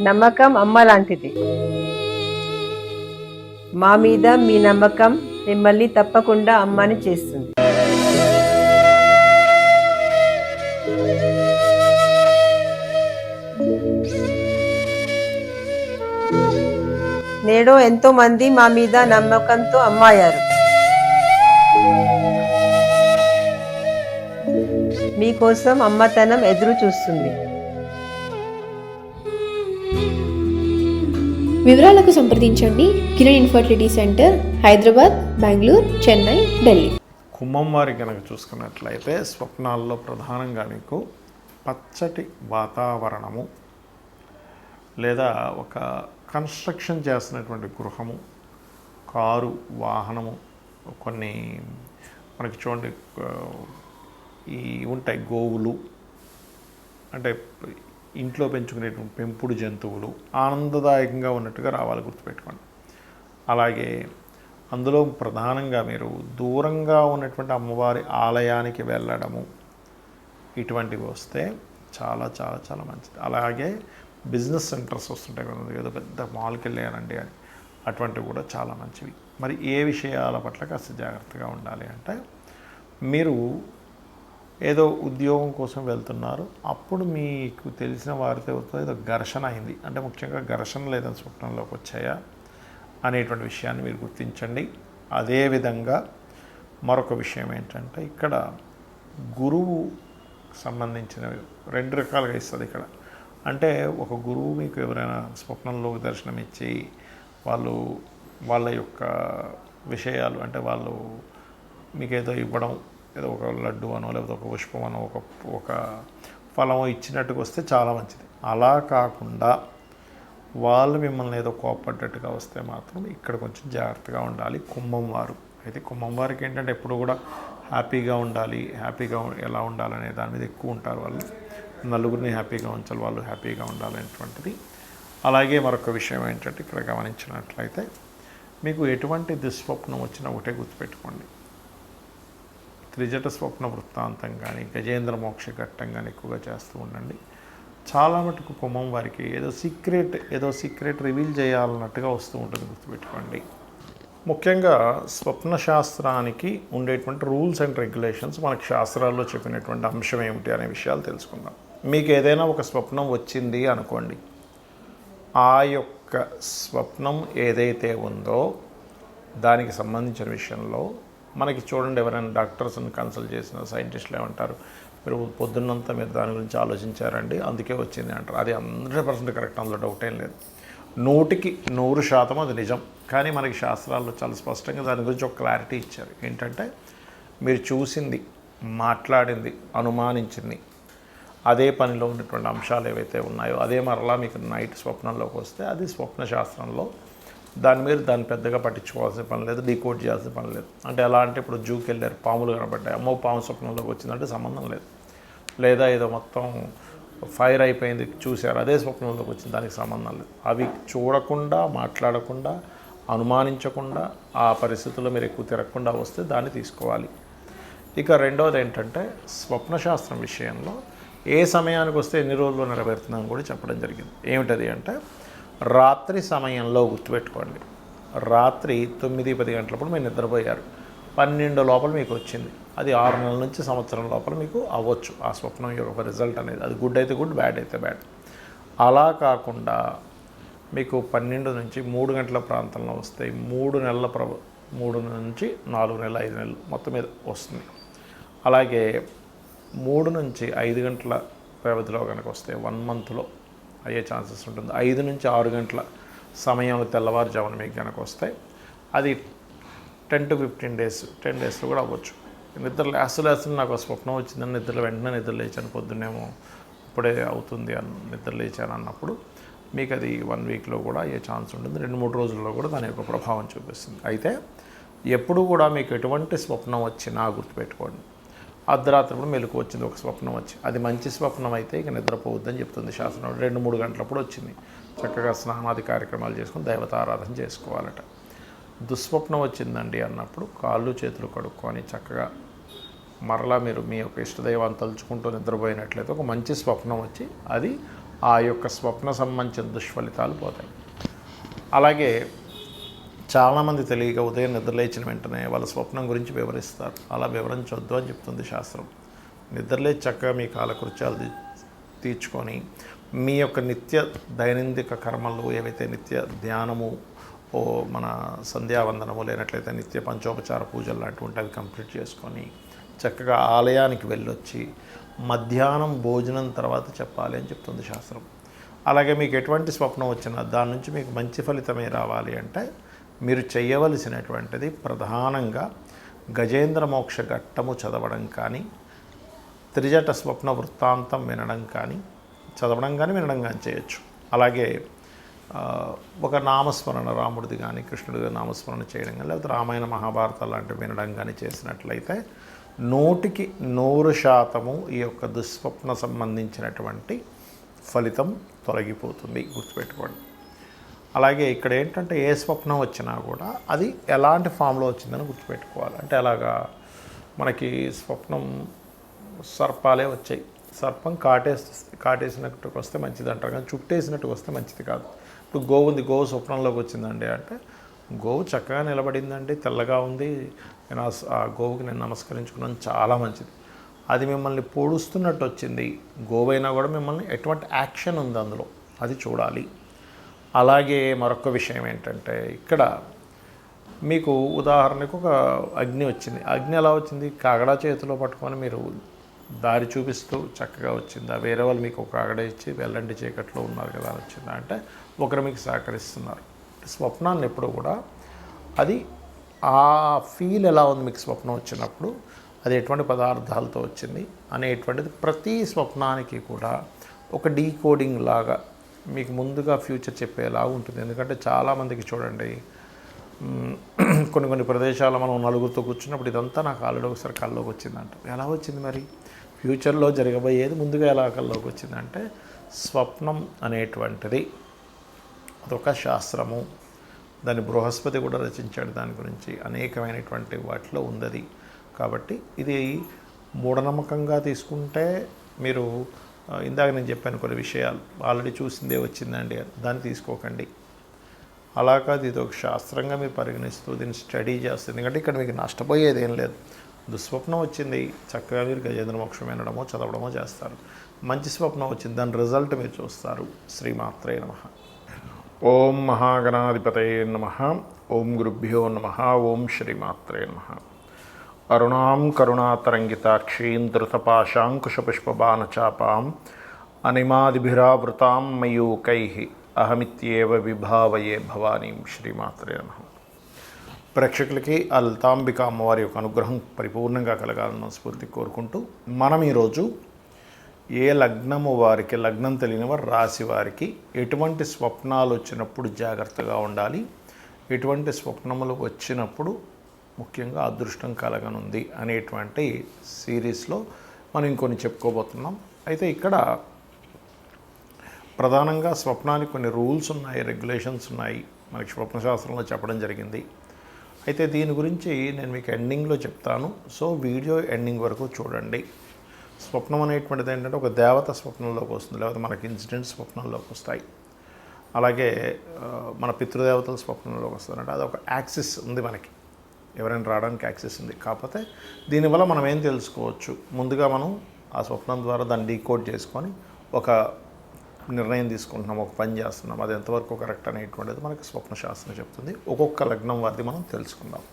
నమ్మకం అమ్మ లాంటిది. మా మీద మీ నమ్మకం మిమ్మల్ని తప్పకుండా అమ్మని చేస్తుంది. నేడు ఎంతో మంది మా మీద నమ్మకంతో అమ్మాయారు. మీకోసం అమ్మతనం ఎదురు చూస్తుంది. వివరాలకు సంప్రదించండి. Kiran infertility centre, Hyderabad, Bengaluru, Chennai, Delhi. కుంభం వారి కనుక చూసుకున్నట్లయితే స్వప్నాల్లో ప్రధానంగా మీకు పచ్చటి వాతావరణము లేదా ఒక కన్స్ట్రక్షన్ చేస్తున్నటువంటి గృహము, కారు, వాహనము, కొన్ని మనకి చూడండి ఈ ఉంటాయి గోవులు, అంటే ఇంట్లో పెంచుకునేటువంటి పెంపుడు జంతువులు ఆనందదాయకంగా ఉన్నట్టుగా రావాలి, గుర్తుపెట్టుకోండి. అలాగే అందులో ప్రధానంగా మీరు దూరంగా ఉన్నటువంటి అమ్మవారి ఆలయానికి వెళ్ళడము, ఇటువంటివి వస్తే చాలా చాలా చాలా మంచిది. అలాగే బిజినెస్ సెంటర్స్ వస్తుంటాయి కదా, ఏదో పెద్ద మాల్కి వెళ్ళానండి అని, అటువంటివి కూడా చాలా మంచివి. మరి ఏ విషయాల పట్ల కాస్త జాగ్రత్తగా ఉండాలి అంటే, మీరు ఏదో ఉద్యోగం కోసం వెళ్తున్నారు, అప్పుడు మీకు తెలిసిన వారితో ఏదో ఘర్షణ అయింది అంటే, ముఖ్యంగా ఘర్షణలు ఏదైనా స్వప్నంలోకి వచ్చాయా అనేటువంటి విషయాన్ని మీరు గుర్తించండి. అదేవిధంగా మరొక విషయం ఏంటంటే, ఇక్కడ గురువు సంబంధించినవి రెండు రకాలుగా ఇస్తుంది ఇక్కడ. అంటే ఒక గురువు మీకు ఎవరైనా స్వప్నంలో దర్శనం ఇచ్చి వాళ్ళ యొక్క విషయాలు, అంటే వాళ్ళు మీకు ఏదో ఇవ్వడం, ఏదో ఒక లడ్డు అనో లేకపోతే ఒక పుష్పం అనో ఒక ఫలం ఇచ్చినట్టుగా వస్తే చాలా మంచిది. అలా కాకుండా వాళ్ళు మిమ్మల్ని ఏదో కోపడ్డట్టుగా వస్తే మాత్రం ఇక్కడ కొంచెం జాగ్రత్తగా ఉండాలి కుంభం వారు. అయితే కుంభం వారికి ఏంటంటే ఎప్పుడు కూడా హ్యాపీగా ఉండాలి, హ్యాపీగా ఎలా ఉండాలనే దాని మీద ఎక్కువ ఉంటారు వాళ్ళు. నలుగురిని హ్యాపీగా ఉంచాలి, వాళ్ళు హ్యాపీగా ఉండాలనేటువంటిది. అలాగే మరొక విషయం ఏంటంటే, ఇక్కడ గమనించినట్లయితే మీకు ఎటువంటి దుస్వప్నం వచ్చినా ఒకటే గుర్తుపెట్టుకోండి, త్రిజట స్వప్న వృత్తాంతం కానీ గజేంద్ర మోక్ష ఘట్టం కానీ ఎక్కువగా చేస్తూ ఉండండి. చాలా మటుకు కుంభం వారికి ఏదో సీక్రెట్ రివీల్ చేయాలన్నట్టుగా వస్తూ ఉంటుంది, గుర్తుపెట్టుకోండి. ముఖ్యంగా స్వప్న శాస్త్రానికి ఉండేటువంటి రూల్స్ అండ్ రెగ్యులేషన్స్, మనకి శాస్త్రాల్లో చెప్పినటువంటి అంశం ఏమిటి అనే విషయాలు తెలుసుకుందాం. మీకు ఏదైనా ఒక స్వప్నం వచ్చింది అనుకోండి, ఆ యొక్క స్వప్నం ఏదైతే ఉందో దానికి సంబంధించిన విషయంలో మనకి చూడండి, ఎవరైనా డాక్టర్స్ని కన్సల్ట్ చేసిన సైంటిస్టులు ఏమంటారు, మీరు పొద్దున్నంతా మీరు దాని గురించి ఆలోచించారండి అందుకే వచ్చింది అంటారు. అది 100% కరెక్ట్, అందులో డౌట్ ఏం లేదు, 100% అది నిజం. కానీ మనకి శాస్త్రాల్లో చాలా స్పష్టంగా దాని గురించి ఒక క్లారిటీ ఇచ్చారు. ఏంటంటే, మీరు చూసింది, మాట్లాడింది, అనుమానించింది, అదే పనిలో ఉన్నటువంటి అంశాలు ఏవైతే ఉన్నాయో అదే మరలా మీకు నైట్ స్వప్నంలోకి వస్తే అది స్వప్న శాస్త్రంలో దాన్ని పెద్దగా పట్టించుకోవాల్సిన పని లేదు, డీకోడ్ చేయాల్సిన పని లేదు. అంటే ఎలా అంటే, ఇప్పుడు జూకి వెళ్ళారు, పాములు కనబడ్డాయి, అమ్మో పాము స్వప్నంలోకి వచ్చిందంటే సంబంధం లేదు. లేదా ఏదో మొత్తం ఫైర్ అయిపోయింది చూశారు, అదే స్వప్నంలోకి వచ్చింది, దానికి సంబంధం లేదు. అవి చూడకుండా, మాట్లాడకుండా, అనుమానించకుండా, ఆ పరిస్థితుల్లో మీరు ఎక్కువ తిరగకుండా వస్తే దాన్ని తీసుకోవాలి. ఇక రెండవది ఏంటంటే, స్వప్నశాస్త్రం విషయంలో ఏ సమయానికి వస్తే ఎన్ని రోజుల్లో నెరవేరుతుందని కూడా చెప్పడం జరిగింది. ఏమిటది అంటే, రాత్రి సమయంలో గుర్తుపెట్టుకోండి, రాత్రి 9-10 గంటలప్పుడు మీరు నిద్రపోయారు, 12 లోపల మీకు వచ్చింది, అది 6 నెలల నుంచి సంవత్సరం లోపల మీకు అవ్వచ్చు ఆ స్వప్నం యొక్క రిజల్ట్ అనేది. అది గుడ్ అయితే గుడ్, బ్యాడ్ అయితే బ్యాడ్. అలా కాకుండా మీకు 12 నుంచి 3 గంటల ప్రాంతంలో వస్తాయి, 3 నుంచి 4 నెలలు, 5 నెలలు మొత్తం మీద వస్తుంది. అలాగే 3 నుంచి 5 గంటల వ్యవధిలో కనుక వస్తే 1 మంత్లో అయ్యే ఛాన్సెస్ ఉంటుంది. 5 నుంచి 6 గంటల సమయంలో తెల్లవారుజామున మీకు కనుక వస్తే అది 10 to 15 days, 10 daysలో కూడా అవ్వచ్చు. నిద్ర లేస్తూ నాకు స్వప్నం వచ్చిందని వెంటనే నిద్ర లేచాను, పొద్దున్నేమో ఇప్పుడే అవుతుంది అని నిద్ర లేచాను అన్నప్పుడు మీకు అది 1 వీక్లో కూడా అయ్యే ఛాన్స్ ఉంటుంది, 2-3 రోజుల్లో కూడా దాని యొక్క ప్రభావం చూపిస్తుంది. అయితే ఎప్పుడు కూడా మీకు ఎటువంటి స్వప్నం వచ్చినా గుర్తుపెట్టుకోండి, అర్ధరాత్రిప్పుడు మెలకు వచ్చింది ఒక స్వప్నం వచ్చి, అది మంచి స్వప్నం అయితే ఇక నిద్రపోవద్దని చెప్తుంది శాస్త్రం. 2-3 గంటలప్పుడు వచ్చింది, చక్కగా స్నానాది కార్యక్రమాలు చేసుకుని దైవతారాధన చేసుకోవాలట. దుస్వప్నం వచ్చిందండి అన్నప్పుడు కాళ్ళు చేతులు కడుక్కొని చక్కగా మరలా మీరు మీ యొక్క ఇష్టదైవాన్ని తలుచుకుంటూ నిద్రపోయినట్లయితే ఒక మంచి స్వప్నం వచ్చి అది ఆ యొక్క స్వప్న సంబంధించిన దుష్ఫలితాలు పోతాయి. అలాగే చాలామంది తెలియక ఉదయం నిద్రలేచిన వెంటనే వాళ్ళ స్వప్నం గురించి వివరిస్తారు. అలా వివరించొద్దు అని చెప్తుంది శాస్త్రం. నిద్రలేచి చక్కగా మీ కాలకృత్యాలు తీర్చుకొని మీ యొక్క నిత్య దైనందిక కర్మలు ఏవైతే నిత్య ధ్యానము మన సంధ్యావందనము లేనట్లయితే నిత్య పంచోపచార పూజలు లాంటివి ఉంటాయి, అవి కంప్లీట్ చేసుకొని చక్కగా ఆలయానికి వెళ్ళొచ్చి మధ్యాహ్నం భోజనం తర్వాత చెప్పాలి అని చెప్తుంది శాస్త్రం. అలాగే మీకు ఎటువంటి స్వప్నం వచ్చినా దాని నుంచి మీకు మంచి ఫలితమే రావాలి అంటే మీరు చేయవలసినటువంటిది ప్రధానంగా గజేంద్ర మోక్ష ఘట్టము చదవడం కానీ, త్రిజట స్వప్న వృత్తాంతం వినడం కానీ, చదవడం కానీ వినడం కానీ చేయొచ్చు. అలాగే ఒక నామస్మరణ రాముడిది కానీ కృష్ణుడిది నామస్మరణ చేయడం కానీ, లేకపోతే రామాయణ మహాభారతాలు లాంటివి వినడం కానీ చేసినట్లయితే 100% ఈ యొక్క దుస్వప్న సంబంధించినటువంటి ఫలితం తొలగిపోతుంది, గుర్తుపెట్టుకోండి. అలాగే ఇక్కడ ఏంటంటే ఏ స్వప్నం వచ్చినా కూడా అది ఎలాంటి ఫామ్లో వచ్చిందని గుర్తుపెట్టుకోవాలి. అంటే అలాగా మనకి స్వప్నం సర్పాలే వచ్చాయి, సర్పం కాటేసినట్టుకు వస్తే మంచిది అంటారు, కానీ చుట్టేసినట్టుకు వస్తే మంచిది కాదు. ఇప్పుడు గోవు ఉంది, గోవు స్వప్నంలోకి వచ్చిందండి అంటే గోవు చక్కగా నిలబడిందండి, తెల్లగా ఉంది, నేను ఆ గోవుకి నేను నమస్కరించుకున్నాను, చాలా మంచిది. అది మిమ్మల్ని పొడుస్తున్నట్టు వచ్చింది, గోవైనా కూడా మిమ్మల్ని ఎటువంటి యాక్షన్ ఉంది అందులో, అది చూడాలి. అలాగే మరొక విషయం ఏంటంటే ఇక్కడ మీకు ఉదాహరణకు ఒక అగ్ని వచ్చింది. అగ్ని ఎలా వచ్చింది? కాగడా చేతిలో పట్టుకొని మీరు దారి చూపిస్తూ చక్కగా వచ్చిందా? వేరే వాళ్ళు మీకు ఒక కాగడ ఇచ్చి వెళ్ళండి చీకట్లో ఉన్నారు కదా అని వచ్చిందా? అంటే ఒకరు మీకు సహకరిస్తున్నారు. స్వప్నాన్ని ఎప్పుడు కూడా అది ఆ ఫీల్ ఎలా ఉంది మీకు స్వప్నం వచ్చినప్పుడు, అది ఎటువంటి పదార్థాలతో వచ్చింది అనేటువంటిది ప్రతి స్వప్నానికి కూడా ఒక డీకోడింగ్ లాగా మీకు ముందుగా ఫ్యూచర్ చెప్పేలాగా ఉంటుంది. ఎందుకంటే చాలామందికి చూడండి, కొన్ని ప్రదేశాల్లో మనం నలుగురితో కూర్చున్నప్పుడు ఇదంతా నాకు ఆల్రెడీ ఒకసారి కల్లోకి వచ్చిందంట. ఎలా వచ్చింది మరి? ఫ్యూచర్లో జరగబోయేది ముందుగా ఎలా కల్లోకి వచ్చిందంటే స్వప్నం అనేటువంటిది అదొక శాస్త్రము. దాన్ని బృహస్పతి కూడా రచించాడు, దాని గురించి అనేకమైనటువంటి వాటిలో ఉంది. కాబట్టి ఇది మూఢనమ్మకంగా తీసుకుంటే మీరు ఇందాక నేను చెప్పాను కొన్ని విషయాలు ఆల్రెడీ చూసిందే వచ్చిందండి దాన్ని తీసుకోకండి. అలా కాదు, ఇది ఒక శాస్త్రంగా మీరు పరిగణిస్తూ దీన్ని స్టడీ చేస్తుంది. ఎందుకంటే ఇక్కడ మీకు నష్టపోయేది ఏం లేదు. దుస్వప్నం వచ్చింది, చక్కగా మీరు గజేంద్ర మోక్షం వినడమో చదవడమో చేస్తారు. మంచి స్వప్నం వచ్చింది, దాని రిజల్ట్ మీరు చూస్తారు. శ్రీమాత్రే నమః. ఓం మహాగణాధిపతయే నమః. ఓం గురుభ్యో నమః. ఓం శ్రీమాత్రే నమః. అరుణాం కరుణాతరంగితాక్షీం ధృతపాశాంకుశపుష్పబాణచాపాం అనిమాదిభిరావృతాం మయూకైః అహమిత్యేవ విభావయే భవానీం. శ్రీమాత్రే నమః. ప్రేక్షకులకి ఆ లలితాంబిక అమ్మవారి యొక్క అనుగ్రహం పరిపూర్ణంగా కలగాలన్న స్ఫూర్తి కోరుకుంటూ మనం ఈరోజు ఏ లగ్నము వారికి, లగ్నం తెలియని వారు రాశి వారికి ఎటువంటి స్వప్నాలు వచ్చినప్పుడు జాగ్రత్తగా ఉండాలి, ఎటువంటి స్వప్నములు వచ్చినప్పుడు ముఖ్యంగా అదృష్టం కలగనుంది అనేటువంటి సిరీస్లో మనం ఇంకొన్ని చెప్పుకోబోతున్నాం. అయితే ఇక్కడ ప్రధానంగా స్వప్నానికి కొన్ని రూల్స్ ఉన్నాయి, రెగ్యులేషన్స్ ఉన్నాయి, మనకి స్వప్నశాస్త్రంలో చెప్పడం జరిగింది. అయితే దీని గురించి నేను మీకు ఎండింగ్లో చెప్తాను. సో వీడియో ఎండింగ్ వరకు చూడండి. స్వప్నం అనేటువంటిది ఏంటంటే ఒక దేవత స్వప్నంలోకి వస్తుంది, లేకపోతే మనకి ఇన్సిడెంట్స్ స్వప్నంలోకి వస్తాయి. అలాగే మన పితృదేవతల స్వప్నంలోకి వస్తారంటే అది ఒక యాక్సిస్ ఉంది, మనకి ఎవరైనా రావడానికి యాక్సెస్ ఉంది. కాకపోతే దీనివల్ల మనం ఏం తెలుసుకోవచ్చు, ముందుగా మనం ఆ స్వప్నం ద్వారా దాన్ని డీకోడ్ చేసుకొని ఒక నిర్ణయం తీసుకుంటున్నాం, ఒక పని చేస్తున్నాం, అది ఎంతవరకు కరెక్ట్ అనేటువంటిది మనకి స్వప్నశాస్త్రం చెప్తుంది. ఒక్కొక్క లగ్నం వారిది మనం తెలుసుకుందాం.